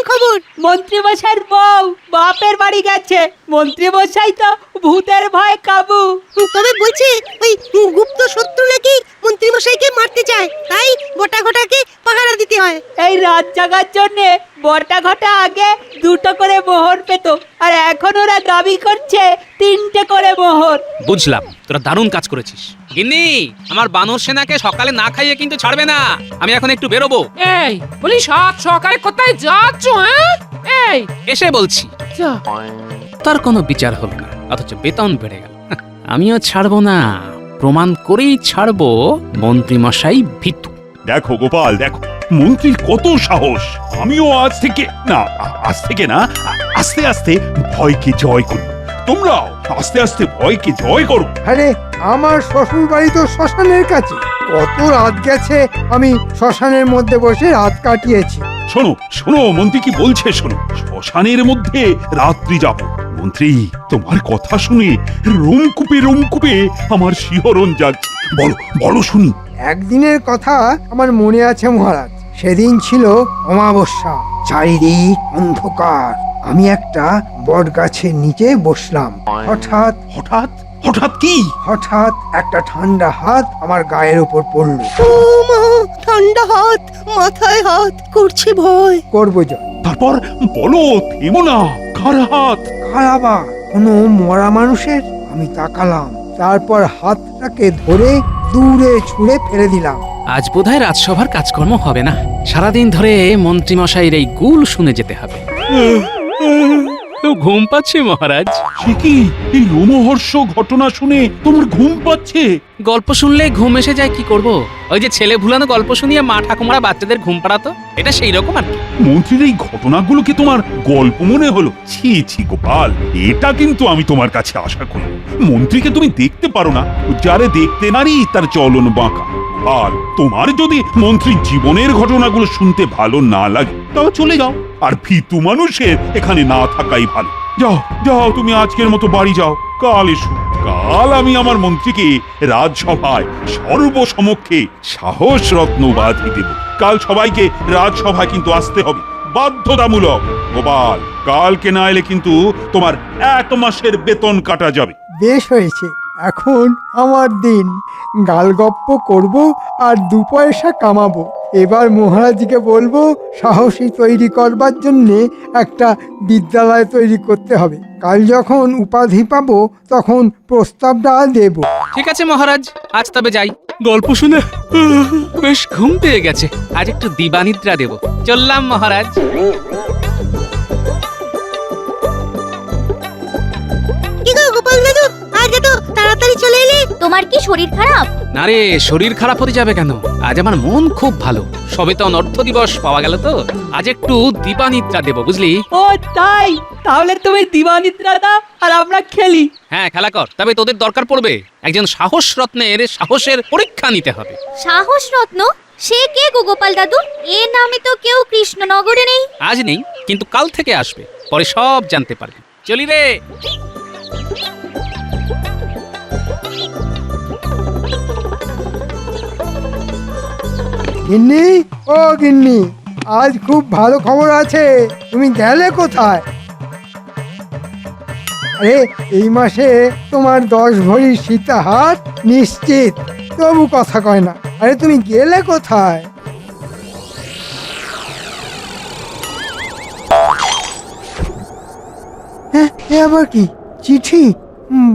খবর? মন্ত্রী মশাইয়ের বউ বাপের বাড়ি গেছে। মন্ত্রী মশাই তো ভূতের ভয়ে কাবু। তবে বলছে ওই গুপ্ত শত্রু নাকি মন্ত্রী মশাইকে মারতে চায়, তাই গোটা গোটাকে পাহারা দিতে হয়। এই রাত জাগার জন্যে বটা ঘটা আগে 2টো করে মোহর পেত, আর এখন ওরা দাবি করছে 3টে করে মোহর। বুঝলাম, তোরা দারুণ কাজ করেছিস। গিন্নি, আমার বানর সেনাকে সকালে না খাইয়ে কিন্তু ছাড়বে না। আমি এখন একটু বেরোবো। এই বলি সাত সকালে কোথায় যাচ্ছ? এই এসে বলছি। যা। তার কোনো বিচার হলো না, অথচ বেতন বেড়ে গেল। আমিও ছাড়বো না, প্রমাণ করেই ছাড়বো মন্ত্রী মশাই ভীতু। দেখো গোপাল, দেখো মন্ত্রীর কত সাহস। আমিও আজ থেকে না, আস্তে আস্তে ভয়কে জয় করি। তোমরাও আস্তে আস্তে ভয়কে জয় করো। আরে আমার শ্বশুর বাড়ি তো শ্মশানের কাছে, কত রাত গেছে আমি শ্মশানের মধ্যে বসে রাত কাটিয়েছি। শোনো শোনো, মন্ত্রী কি বলছে শোনো। শ্মশানের মধ্যে রাত্রি যাব। মন্ত্রী, তোমার কথা শুনে রোমকূপে আমার শিহরণ যাচ্ছে। বলো বলো শুনি। একদিনের কথা আমার মনে আছে মহারাজ। সেদিন ছিল অমাবস্যা, চারিদিক অন্ধকার। আমি একটা বট গাছের নিচে বসলাম। হঠাৎ হঠাৎ হঠাৎ কি? হঠাৎ একটা ঠান্ডা হাত আমার গায়ের উপর পড়ল। ও মা, ঠান্ডা হাত, মাথায় হাত, করছে ভয়। করবো জয়। তারপর বলো, থেমো না। কার হাত? খারাপা কোনো মরা মানুষের। আমি তাকালাম, তারপর হাতটাকে ধরে দূরে ছুঁড়ে ফেলে দিলাম। আজ বোধহয় রাজসভার কাজকর্ম হবে না, সারাদিন ধরে মন্ত্রী মশাইয়ের এই গুল শুনে যেতে হবে। ঘুম পাচ্ছে মহারাজ। সে কি, এই রোমহর্ষ ঘটনা শুনে তোমার ঘুম পাচ্ছে? গল্প শুনলে ঘুম এসে যায়, কি করব? ওই যে ছেলে ভুলানো গল্প শুনিয়ে মা ঠাকুমারা বাচ্চাদের ঘুম পাড়াতো, এটা সেই রকম আর কি। মন্ত্রীর এই ঘটনাগুলোকে তোমার গল্প মনে হলো? ছি ছি গোপাল, এটা কিন্তু আমি তোমার কাছে আশা করি। মন্ত্রীকে তুমি দেখতে পারো না, যারে দেখতে নারী তার চলন বাঁকা। আর তোমার যদি মন্ত্রীর জীবনের ঘটনাগুলো শুনতে ভালো না লাগে, তাও চলে যাও। আর ভীতু মানুষের এখানে না থাকাই ভালো। যাও যাও, তুমি আজকের মতো বাড়ি যাও। কাল এসো। কাল আমি আমার মন্ত্রীকে রাজসভায় সর্বসমক্ষে সাহস রত্ন উপাধি দেব। কাল সবাইকে রাজসভায় কিন্তু আসতে হবে, বাধ্যতামূলক। গোপাল, কালকে না এলে কিন্তু তোমার 1 মাসের বেতন কাটা যাবে। বেশ হয়েছে, এখন আমার দিন। গালগপ্প করব আর 2 পয়সা কামাবো। এবার মহারাজকে বলবো সাহসী তৈরি করবার জন্যে একটা বিদ্যালয় তৈরি করতে হবে। কাল যখন উপাধি পাবো তখন প্রস্তাবটা দেব। ঠিক আছে মহারাজ, আজ তবে যাই। গল্প শুনে বেশ ঘুম পেয়ে গেছে, আজ একটু দিবানিদ্রা দেব। চললাম মহারাজ। কি গো গোপাল দাদু, আজ এত তাড়াতাড়ি চলে এলে? তোমার কি শরীর খারাপ? না রে, শরীর খারাপ হতে যাবে কেন? আজ আমার মন খুব ভালো। সবে তো অনর্থ দিবস পাওয়া গেল, তো আজ একটু দিবানিদ্রা দেব, বুঝলি? ও তাই? তাহলে তুমি দিবানিদ্রা দাও আর আমরা খেলি। হ্যাঁ, খেলা কর, তবে তোদের দরকার পড়বে একজন সাহস রত্নের সাহসের পরীক্ষা নিতে হবে। সাহস রত্ন? সে কে গো গোপাল দাদু? এ নামে তো কেউ কৃষ্ণনগরে নেই। আজ নেই, কিন্তু কাল থেকে আসবে, পরে সব জানতে পারবে। চলি রে। গিন্নি, ও গিন্নি, আজ খুব ভালো খবর আছে। তুমি গেলে কোথায়? আরে এই মাসে তোমার 10 ভরির সীতাহার নিশ্চিত। তবু কথা কয় না। আরে তুমি গেলে কোথায়? হ্যাঁ, এ আবার কি? চিঠি?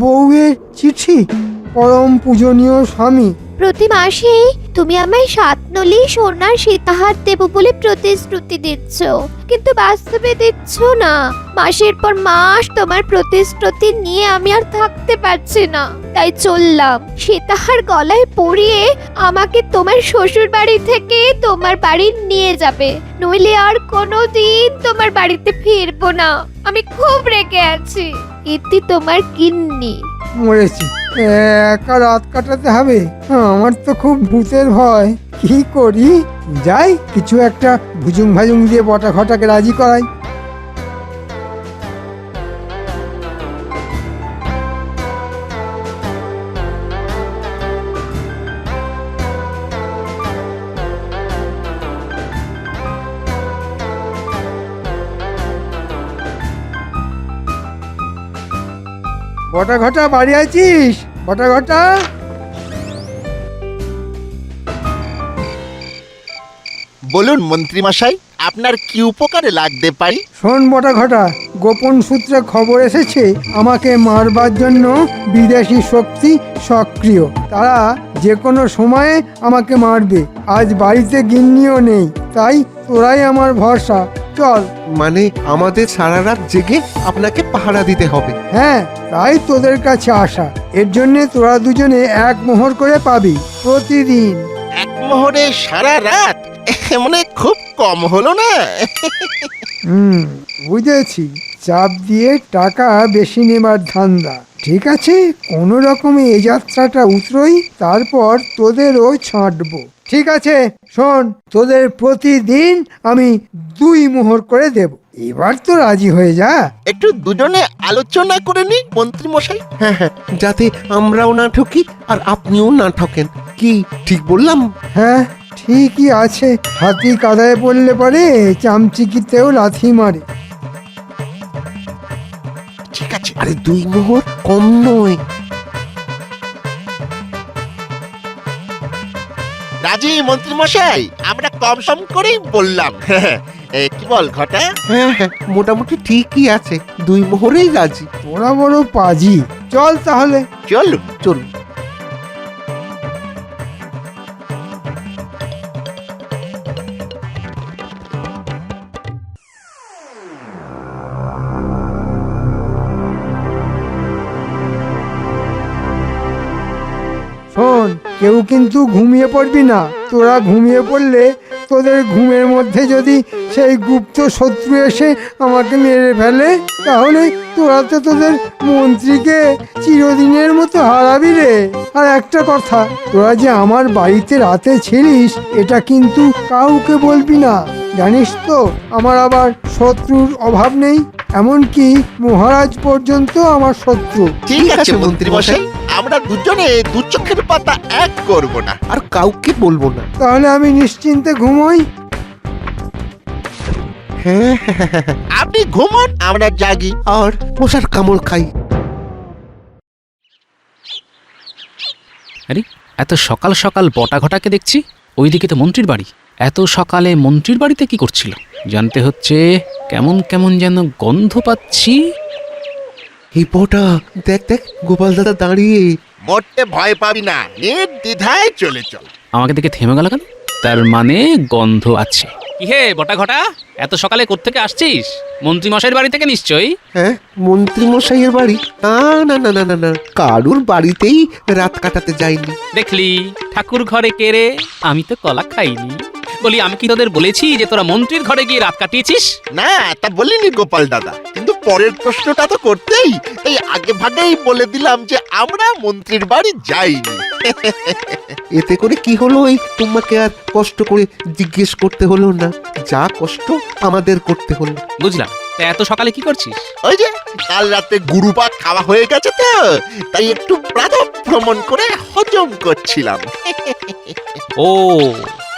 বউয়ের চিঠি? পরম পূজনীয় স্বামী, প্রতি মাসে তুমি আমায় 7 নলি সোনার সীতাহার দেব বলে প্রতিশ্রুতি দিচ্ছ, কিন্তু বাস্তবে দিচ্ছ না। মাসের পর মাস তোমার প্রতিশ্রুতি নিয়ে আমি আর থাকতে পারছি না, তাই চললাম। সীতাহার গলায় পরিয়ে আমাকে তোমার শ্বশুর বাড়ি থেকে তোমার বাড়ি নিয়ে যাবে, নইলে আর কোনোদিন তোমার বাড়িতে ফিরবো না। আমি খুব রেগে আছি। ইতি তোমার গিন্নি। মরেছি। একা রাত কাটাতে হবে? আমার তো খুব ভূতের ভয়। কি করি? যাই, কিছু একটা ভুজুং ভাজুং দিয়ে বটা ঘটাকে রাজি করাই। বটা ঘটা বাড়ি আছিস? বটা ঘটা। বলুন মন্ত্রী মশাই, আপনার কি উপকারে লাগতে পারি? শোন বটা ঘটা, গোপন সূত্রে খবর এসেছে আমাকে মারবার জন্য বিদেশি শক্তি সক্রিয়। তারা যে কোনো সময়ে আমাকে মারবে। আজ বাড়িতে গিন্নিও নেই, তাই তোরাই আমার ভরসা। চল। মানে আমাদের সারা রাত জেগে আপনাকে পাহারা দিতে হবে? হ্যাঁ, তাই তোদের কাছে আসা। এর জন্যে তোরা দুজনে 1 মোহর করে পাবি প্রতিদিন। এক মোহরে সারা রাত? মানে খুব কম হলো না? বুঝেছি, চাপ দিয়ে টাকা বেশি নেবার ধান্দা। ঠিক আছে, কোনো রকমে এই যাত্রাটা উতরোই, তারপর তোদেরও ছাঁটবো। ঠিক আছে, শোন, তোদের প্রতিদিন আমি 2 মোহর করে দেব। এবার তো রাজি হয়ে যা। একটু দুজনে আলোচনা করে নি মন্ত্রী মশাই। হ্যাঁ হ্যাঁ, যাতে আমরাও না ঠকি আর আপনিও না ঠকেন। কি ঠিক বললাম? হ্যাঁ, ঠিকই আছে। হাতি কাদায় পড়লে পরে চামচিকিতেও লাথি মারে। ঠিক আছে। আরে 2 মোহর কম নয়। রাজি মন্ত্রী মশাই, আমরা কম সম করেই বললাম। কি বল ঘটা? হ্যাঁ হ্যাঁ, মোটামুটি ঠিকই আছে। 2 মোহরেই রাজি। তোরা বড় পাজি। চল তাহলে। চলুন। চলুন। শোন, কেউ কিন্তু ঘুমিয়ে পড়বি না। তোরা ঘুমিয়ে পড়লে তোদের ঘুমের মধ্যে যদি সেই গুপ্ত শত্রু এসে আমাকে মেরে ফেলে, তাহলে তোরা তো তোদের মন্ত্রীকে চিরদিনের মতো হারাবি রে। আর একটা কথা, তোরা যে আমার বাড়িতে রাতে ছিলিস এটা কিন্তু কাউকে বলবি না। জানিস তো, আমার আবার শত্রুর অভাব নেই। এমনকি মহারাজ পর্যন্ত আমার শত্রু। ঠিক আছে মন্ত্রী মশাই, আমরা দুজনে 2 চোখের পাতা এক করব না। আর কাউকে বলবো না। তাহলে আমি নিশ্চিন্তে ঘুমোই। হ্যাঁ হ্যাঁ হ্যাঁ, আপনি ঘুমন, আমরা জাগি। আর মশার কামড় খাই। আরে এত সকাল সকাল বটা ঘটাকে দেখছি। ওইদিকে তো মন্ত্রীর বাড়ি। এত সকালে মন্ত্রীর বাড়িতে কি করছিল? জানতে হচ্ছে। কেমন কেমন যেন গন্ধ পাচ্ছি। এই বটা, দেখ দেখ, গোপাল দাদা দাঁড়িয়ে। মরতে ভয় পাবি না, নির্দ্বিধায় চলে চল। আমাকে দেখে থেমে গেল কেন? তার মানে গন্ধ আছে। কি হে বটা ঘটা, এত সকালে কোত্থেকে আসছিস? মন্ত্রী মশাইয়ের বাড়ি থেকে নিশ্চয়ই। হ্যাঁ, মন্ত্রী মশাইয়ের বাড়ি? না না না না না না, কারুর বাড়িতেই রাত কাটাতে যাইনি। দেখলি, ঠাকুর ঘরে কেড়ে আমি তো কলা খাইনি। বলি, আমি কি তোদের বলেছি যে তোরা মন্ত্রীর ঘরে গিয়ে রাত কাটিয়েছিস? না, তা বলিনি গোপাল দাদা, কিন্তু পরের প্রশ্নটা তো করতেই এই আগে ভাগেই বলে দিলাম যে আমরা মন্ত্রীর বাড়ি যাইনি। এতে করে কি হলো? এই তোমাকে আর কষ্ট করে জিজ্ঞেস করতে হলো না। যা কষ্ট আমাদের করতে হলো। বুঝলাম। তা এত সকালে কি করছিস? ওই যে কাল রাতে গুরুপাক খাওয়া হয়ে গেছে তো, তাই একটু প্রাতঃ ভ্রমণ করে হজম করছিলাম। ও,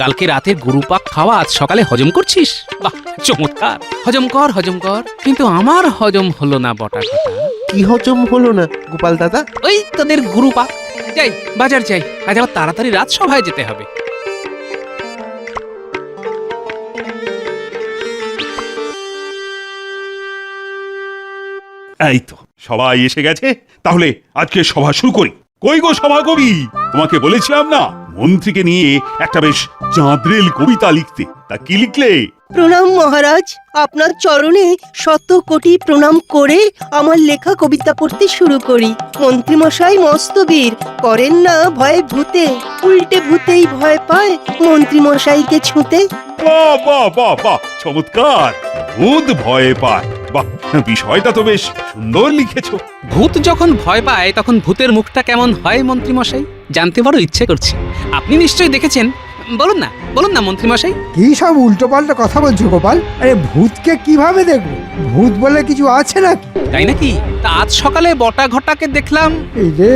কালকে রাতে গুরুপাক খাওয়া আজ সকালে হজম করছিস? বাহ, চমৎকার। হজম কর, হজম কর। কিন্তু আমার হজম হলো না বটা ঘটা। কি হজম হলো না গোপাল দাদা? ওই তোদের গুরুপাক। যাই, বাজার যাই। আজ আবার তাড়াতাড়ি রাজসভায় যেতে হবে। এই তো সবাই এসে গেছে, তাহলে আজকে সভা শুরু করি। কই গো সভা কবি, তোমাকে বলেছিলাম না মন্ত্রীকে নিয়ে একটা বেশ চাঁদরেল কবিতা লিখতে। তা কি লিখলে? প্রণাম মহারাজ, আপনার চরণে 100 কোটি প্রণাম করে আমার লেখা কবিতা পড়তে শুরু করি। মন্ত্রীমশাই মস্ত বীর, করেন না ভয়ে ভূতে, উল্টে ভূতেই ভয় পায় মন্ত্রীমশাইকে ছুঁতে। বাহ বাহ বাহ বাহ, চমৎকার। ভূত ভয়ে পায়, বাহ, বিষয়টা তো বেশ সুন্দর লিখেছো। ভূত যখন ভয় পায় তখন ভূতের মুখটা কেমন হয় মন্ত্রী মশাই? জানতে বড় ইচ্ছে করছে। আপনি নিশ্চয়ই দেখেছেন। বলুন না, বলুন না মন্ত্রী মশাই। কি সব উল্টোপাল্টা কথা বলছো গোপাল? আরে ভূতকে কিভাবে দেখবো? ভূত বলে কিছু আছে নাকি? তাই নাকি? তা আজ সকালে বটা ঘটাকে দেখলাম। এই রে,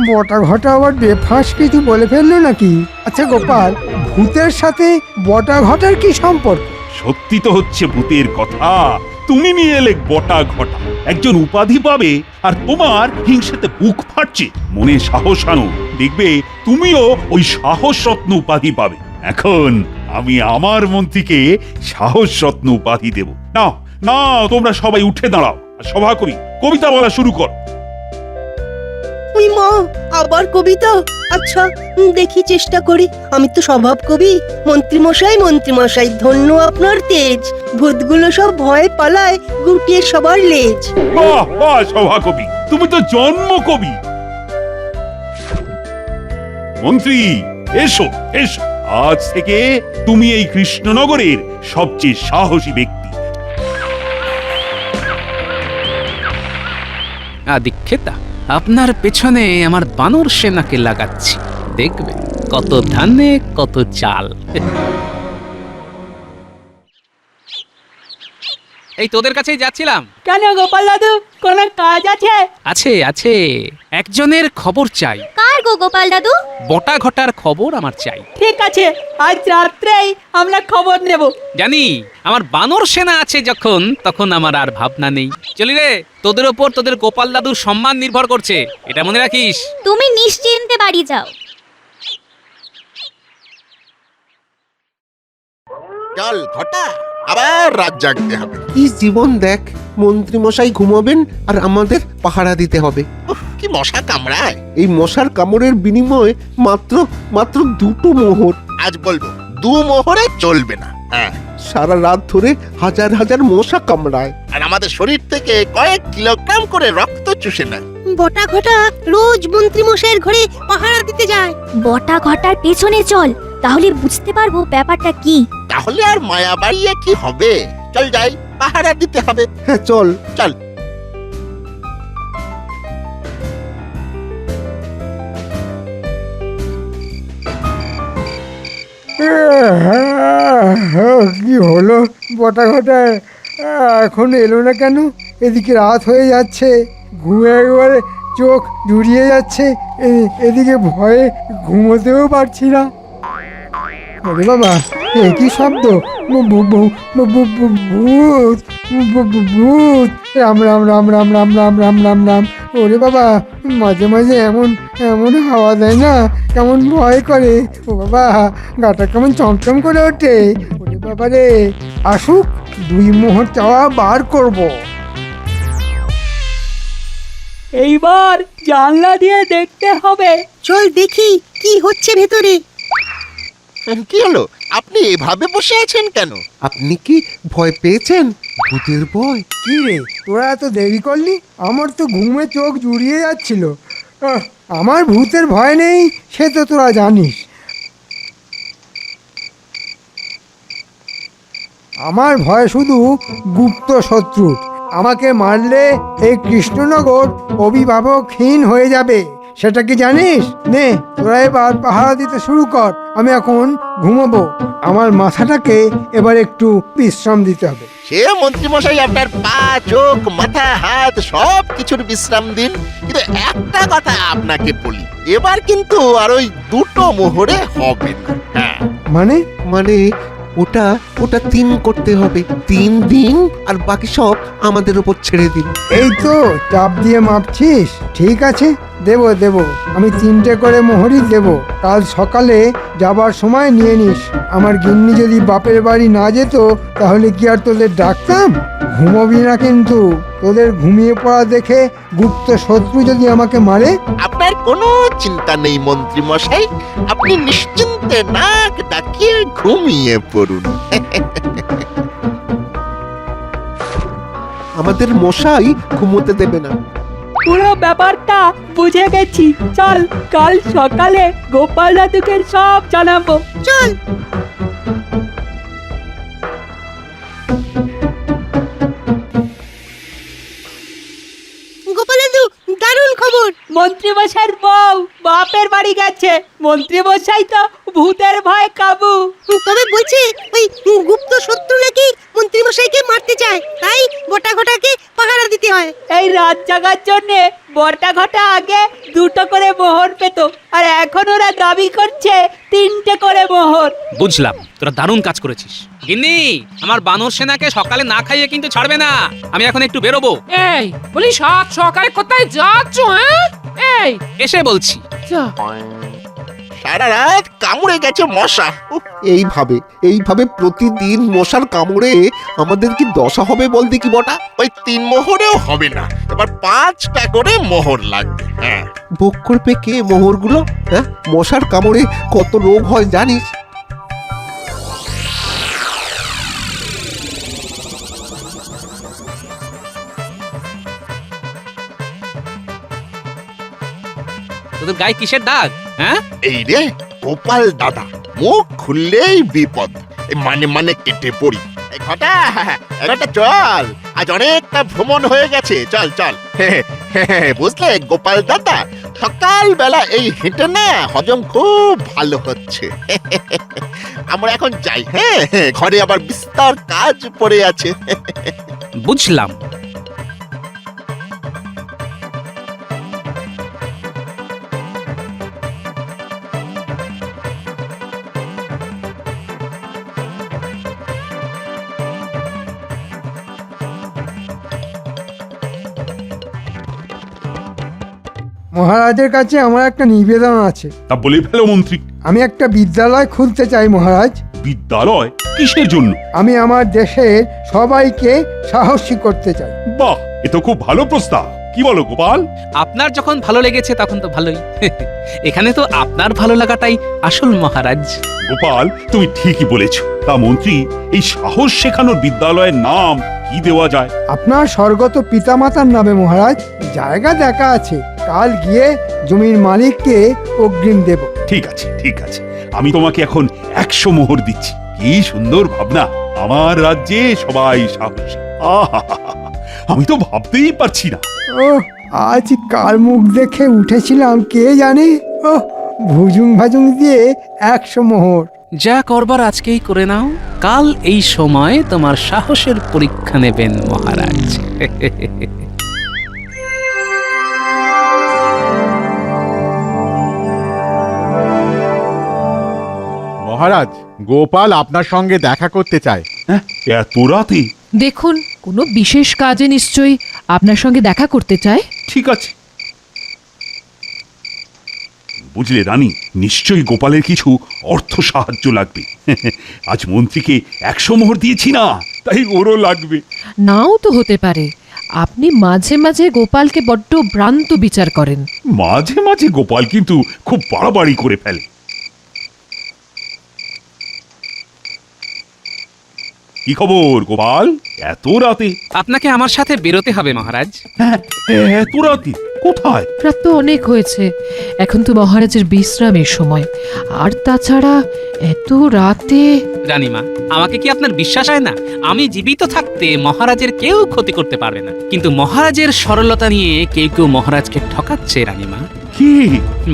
বটা ঘটা আবার বেফাস কিছু বলে ফেললো নাকি? আচ্ছা গোপাল, ভূতের সাথে বটা ঘটার কি সম্পর্ক? সত্যি তো হচ্ছে ভূতের কথা, তুমি নিয়ে এলে বটা ঘটা, একজন উপাধি পাবে আর তোমার হিংসেতে বুক ফাটছে। মনে সাহস আনো, দেখবে তুমিও ওই সাহস রত্ন উপাধি পাবে। এখন আমি আমার মন্ত্রীকে সাহস রত্ন উপাধি দেব। না না, তোমরা সবাই উঠে দাঁড়াও আর সভা করি, কবিতা বলা শুরু কর। ওই মা, আবার কবিতা? আচ্ছা, দেখি চেষ্টা করি। আমি তো স্বভাব কবি। মন্ত্রীমশাই মন্ত্রীমশাই, ধন্য আপনার তেজ, ভূতগুলো সব ভয় পালায় গুটিয়ে সবার লেজ। বাহ বাহ সভা কবি, তুমি তো জন্ম কবি। মন্ত্রী এসো এসো, আজ থেকে তুমি এই কৃষ্ণনগরের সবচেয়ে সাহসী ব্যক্তি। দীক্ষিতা, আপনার পেছনে আমার বানর সেনাকে লাগাচ্ছি, দেখবে কত ধানে কত চাল। এই তোদের কাছেই যাচ্ছিলাম। কেন গোপাল দাদু, কোনো কাজ আছে? আছে আছে, একজনের খবর চাই। কার গো গোপাল দাদু? বটা ঘটার খবর আমার চাই। ঠিক আছে, আজ রাত্রেই আমরা খবর নেব। জানি আমার বানর সেনা আছে যখন, তখন আমার আর ভাবনা নেই। চলি রে, তোদের ওপর তোদের গোপাল দাদুর সম্মান নির্ভর করছে, এটা মনে রাখিস। তুমি নিশ্চিন্তে বাড়ি যাও। চল ঘটা, আবার রাত জাগতে হবে। কি জীবন দেখ, মন্ত্রী মশাই ঘুমাবেন আর আমাদের পাহারা দিতে হবে। উফ, কি মশা কামড়ায়। এই মশার কামড়ের বিনিময়ে মাত্র মাত্র 2টো মোহর। আজ বলবো 2 মোহরে চলবে না। হ্যাঁ, সারা রাত ধরে হাজার হাজার মশা কামড়ায়। আর আমাদের শরীর থেকে কয়েক কিলোগ্রাম করে রক্ত চুষে নেয়। বটা ঘটা রোজ মন্ত্রীমশাইয়ের ঘরে পাহারা দিতে যায়। বটা ঘটার পেছনে চল, তাহলে বুঝতে পারবো ব্যাপারটা কি। তাহলে আর মায়া বাড়িয়ে কি হবে? চল যাই, পাহারা দিতে হবে। হ্যাঁ চল। চল। কি হলো বটা ঘটা, এখন এলো না কেন? এদিকে রাত হয়ে যাচ্ছে, ঘুমে একবারে চোখ জুড়িয়ে যাচ্ছে, এদিকে ভয়ে ঘুমোতেও পারছি না। ওরে বাবা, একই শব্দ, ভূত, ভূত, রাম রাম রাম রাম রাম রাম রাম রাম রাম। ওরে বাবা, মাঝে মাঝে এমন এমন হাওয়া দেয় না, কেমন ভয় করে। ও বাবা, গাটা কেমন চমচম করে ওঠে। ওরে বাবা রে, আসুক, 2 মোহর চাওয়া বার করব। এইবার জানলা দিয়ে দেখতে হবে। চল দেখি কি হচ্ছে ভেতরে। কি হলো? আপনি এভাবে বসে আছেন কেন? আপনি কি ভয় পেয়েছেন? ভূতের ভয়? কি রে, তোরা এত দেরি করলি? আমার তো ঘুমে চোখ জুড়িয়ে যাচ্ছিল। আমার ভূতের ভয় নেই, সে তো তোরা জানিস। আমার ভয় শুধু গুপ্ত শত্রুর। আমাকে মারলে এই কৃষ্ণনগর অভিভাবকহীন হয়ে যাবে, সেটা কি জানিস? নে, তোরা এবার পাহারা দিতে শুরু কর। আমি এখন ঘুমাবো, আমার মাথাটাকে এবার একটু বিশ্রাম দিতে হবে। সে মন্ত্রী মশাই আপনার পা, চোখ, মাথা, হাত সব কিছুর বিশ্রাম দিন, কিন্তু একটা কথা আপনাকে বলি, এবার কিন্তু আর ওই 2টো মোহরে হবে না। হ্যাঁ, মানে মানে ওটা ওটা 3 করতে হবে। 3 দিন আর বাকি সব আমাদের উপর ছেড়ে দিন। এই তো চাপ দিয়ে মাপছিস, ঠিক আছে, দেবো দেবো, আমি 3টে করে মোহরই দেবো। কাল সকালে যাবার সময় নিয়ে নিস। আমার গিন্নি যদি বাপের বাড়ি না যেত, তাহলে কি আর তোদের ডাকতাম? ঘুমোবি না কিন্তু, তোদের ঘুমিয়ে পড়া দেখে গুপ্ত শত্রু যদি আমাকে মারে। আপনার কোনো চিন্তা নেই মন্ত্রী মশাই, আপনি নিশ্চিন্তে নাক ডাকিয়ে ঘুমিয়ে পড়ুন। আমাদের মশাই ঘুমোতে দেবে না। পুরো ব্যাপারটা বুঝে গেছি। চল, কাল সকালে গোপাল দাদুকে সব জানাবো। চল। গোপাল দাদু, দারুণ খবর। মন্ত্রী মশাইয়ের বউ বাপের বাড়ি গেছে। মন্ত্রী মশাই তো ভূতের ভয় কাবু। তবে বলছে ওই গুপ্ত শত্রু নাকি মন্ত্রীমশাইকে মারতে চায়, তাই বটা ঘটাকে পাহারা দিতে কি হয়? এই রাত জাগার জন্যে বর্তা ঘটা আগে 2টো করে মোহর পেত, আর এখন ওরা দাবি করছে 3টে করে মোহর। বুঝলাম, তোরা দারুণ কাজ করেছিস। গিন্নি, আমার বানর সেনাকে সকালে না খাইয়ে কিন্তু ছাড়বে না। আমি এখন একটু বেরোবো। এই বলি সাত সকালে কোথায় যাচ্ছ হ্যাঁ? এই এসে বলছি। যা। সারা রাত কামড়ে গেছে মশা। উফ, এইভাবে প্রতিদিন মশার কামড়ে আমাদের কি দশা হবে বল দেখি বটা। ওই 3 মোহরেও হবে না, এবার 5টা করে মোহর লাগবে। হ্যাঁ, ভোগ করবে কে মোহরগুলো? হ্যাঁ, মশার কামড়ে কত রোগ হয় জানিস? তোদের গায়ে কিসের দাগ? হ্যাঁ, এই রে গোপাল দাদা, মুখ খুললেই বিপদ। এই মানে কেটে পড়ি। এই ঘটা চল, আজ অনেকটা ভ্রমণ হয়ে গেছে, চল চল। বুঝলে গোপাল দাদা, সকালবেলা এই হেঁটে না হজম খুব ভালো হচ্ছে। আমরা এখন যাই। হ্যাঁ, ঘরে আবার বিস্তর কাজ পড়ে আছে। বুঝলাম। মহারাজের কাছে আমার একটা নিবেদন আছে। তা বলে ফেলো মন্ত্রী। আমি একটা বিদ্যালয় খুলতে চাই মহারাজ। বিদ্যালয়? কিসের জন্য? আমি আমার দেশের সবাইকে সাহসী করতে চাই। বাহ, এ তো খুব ভালো প্রস্তাব। কি বলো গোপাল? আপনার যখন ভালো লেগেছে তখন তো ভালোই। এখানে তো আপনার ভালো লাগাটাই আসল মহারাজ। গোপাল, তুমি ঠিকই বলেছ। তা মন্ত্রী, এই সাহস শেখানোর বিদ্যালয়ের নাম কি দেওয়া যায়? আপনার স্বর্গত পিতামাতার নামে মহারাজ। জায়গা দেখা আছে, কাল গিয়ে জমির মালিককে অগ্রিম দেব। ঠিক আছে, ঠিক আছে, আমি তোমাকে এখন 100 মোহর দিচ্ছি। কি সুন্দর ভাবনা! আমার রাজ্যে সবাই সাহসী। আহাহাহা, আমি তো ভাবতেই পারছি না। ও, আজ কার মুখ দেখে উঠেছিলাম কে জানে। ও, ভুজুং ভাজুং দিয়ে 100 মোহর। যা করবার আজকেই করে নাও, কাল এই সময় তোমার সাহসের পরীক্ষা নেবেন মহারাজ। মহারাজ, গোপাল আপনার সঙ্গে দেখা করতে চায়। হ্যাঁ, এত রাতে? দেখুন, কোনো বিশেষ কাজে নিশ্চয়ই আপনার সঙ্গে দেখা করতে চায়। ঠিক আছে। বুঝলে রানী, নিশ্চয়ই গোপালের কিছু অর্থ সাহায্য লাগবে। আজ মন্ত্রীকে 100 মোহর দিয়েছি না, তাই ওরও লাগবে। নাও তো হতে পারে। আপনি মাঝে মাঝে গোপালকে বড্ড ভ্রান্ত বিচার করেন। মাঝে মাঝে গোপাল কিন্তু খুব বাড়াবাড়ি করে ফেলে। কি খবর গোপাল, এত রাতে? আপনাকে আমার সাথে বেরোতে হবে মহারাজ। হ্যাঁ, এত রাতে কোথায়? রাত তো অনেক হয়েছে, এখন তো মহারাজের বিশ্রামের সময়। আর তাছাড়া এত রাতে। রানীমা, আমাকে কি আপনার বিশ্বাস হয় না? আমি জীবিত থাকতে মহারাজের কেউ ক্ষতি করতে পারবে না, কিন্তু মহারাজের সরলতা নিয়ে কেউ কেউ মহারাজকে ঠকাচ্ছে। রানীমা, কি?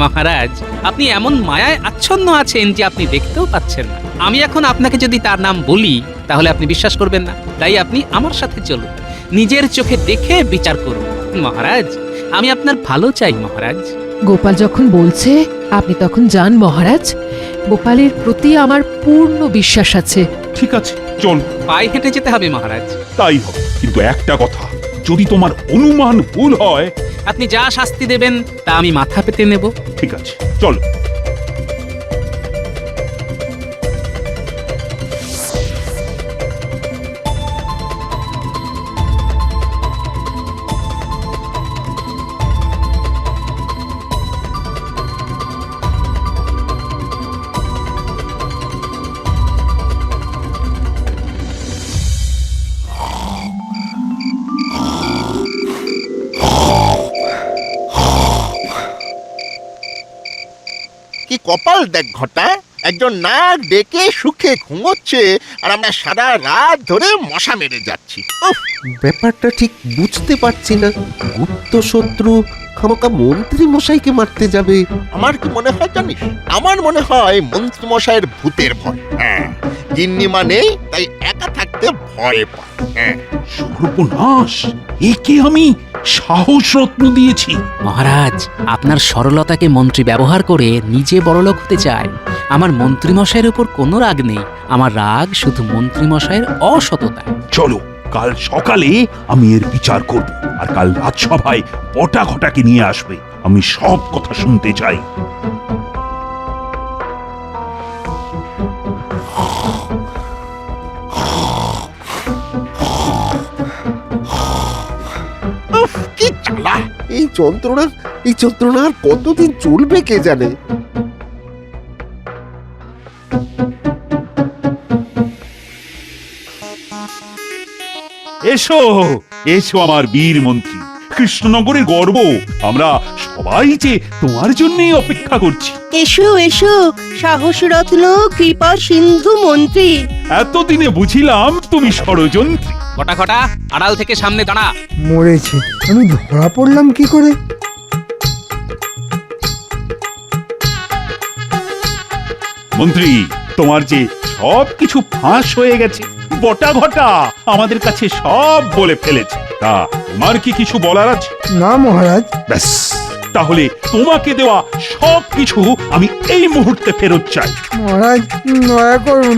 মহারাজ, আপনি এমন মায়ায় আচ্ছন্ন আছেন যে আপনি দেখতেও পাচ্ছেন না। আমি এখন আপনাকে যদি তার নাম বলি তাহলে আপনি বিশ্বাস করবেন না, তাই আপনি আমার সাথে চলুন, নিজের চোখে দেখে বিচার করুন। মহারাজ, আমি আপনার ভালো চাই মহারাজ। গোপাল যখন বলছে আপনি তখন যান মহারাজ। গোপালের প্রতি আমার পূর্ণ বিশ্বাস আছে। ঠিক আছে, চল। পায়ে হেঁটে যেতে হবে মহারাজ। তাই হবে, কিন্তু একটা কথা, যদি তোমার অনুমান ভুল হয়। আপনি যা শাস্তি দেবেন তা আমি মাথা পেতে নেব। ঠিক আছে, চলো। কি কপাল দেখ ঘটা, একজন নাক ডেকে সুখে ঘুমোচ্ছে আর আমরা সারা রাত ধরে মশা মেরে যাচ্ছি। উফ, ব্যাপারটা ঠিক বুঝতে পারছি না। গুপ্ত শত্রু খামোকা মন্ত্রী মশাইকে মারতে যাবে। আমার কি মনে হয় জানিস? আমার মনে হয় মন্ত্রী মশাইয়ের ভূতের ভয়। হ্যাঁ, গিন্নিমা নেই তাই একা থাকতে ভয় পায়। হ্যাঁ, সর্বনাশ! একে আমি সাহস রত্ন দিয়েছি। মহারাজ, আপনার সরলতাকে মন্ত্রী ব্যবহার করে নিজে বড়লোক হতে চায়। আমার মন্ত্রীমশাইয়ের উপর কোনো রাগ নেই, আমার রাগ শুধু মন্ত্রীমশাইয়ের অসততায়। চলো, কাল সকালে আমি এর বিচার করব, আর কাল রাজসভায় পটা ঘটাকে নিয়ে আসবে। আমি সব কথা শুনতে চাই। উফ, কি জ্বালা! এই যন্ত্রণা আর কতদিন চলবে কে জানে। এসো এসো আমার বীর মন্ত্রী, কৃষ্ণনগরের গর্ব। আমরা সবাই যে তোমার জন্যই অপেক্ষা করছি। এসো এসো সাহস রত্ন কৃপা সিন্ধু মন্ত্রী। এতদিনে বুঝিলাম তুমি ষড়যন্ত্রী। ঘটা ঘটা, আড়াল থেকে সামনে দাঁড়া। মরেছে, আমি ধরা পড়লাম কি করে? মন্ত্রী, তোমার যে সব কিছু ফাঁস হয়ে গেছে, বটা ঘটা আমাদের কাছে সব বলে ফেলেছে। তা তোমার কি কিছু বলার আছে? না মহারাজ। ব্যাস, তাহলে তোমাকে দেওয়া সব কিছু আমি এই মুহূর্তে ফেরত চাই। মহারাজ দয়া করুন,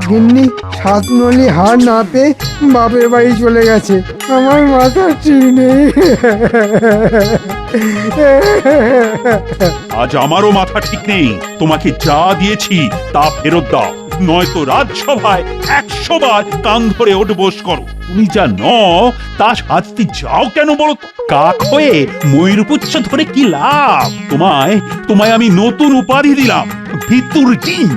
গিন্নি 7 নলি হার না পেয়ে বাপের বাড়ি চলে গেছে, আমার মাথা ঠিক নেই। আজ আমারও মাথা ঠিক নেই। তোমাকে যা দিয়েছি তা ফেরত দাও, নয়তো রাজসভায় 100 বার কান ধরে ওঠবোস করো। তুমি যা নও তা শাস্তি যাও কেন বলো তো? কাক হয়ে ময়ূরপুচ্ছ ধরে কি লাভ? তোমায় আমি নতুন উপাধি দিলাম, ভিতুর ডিম।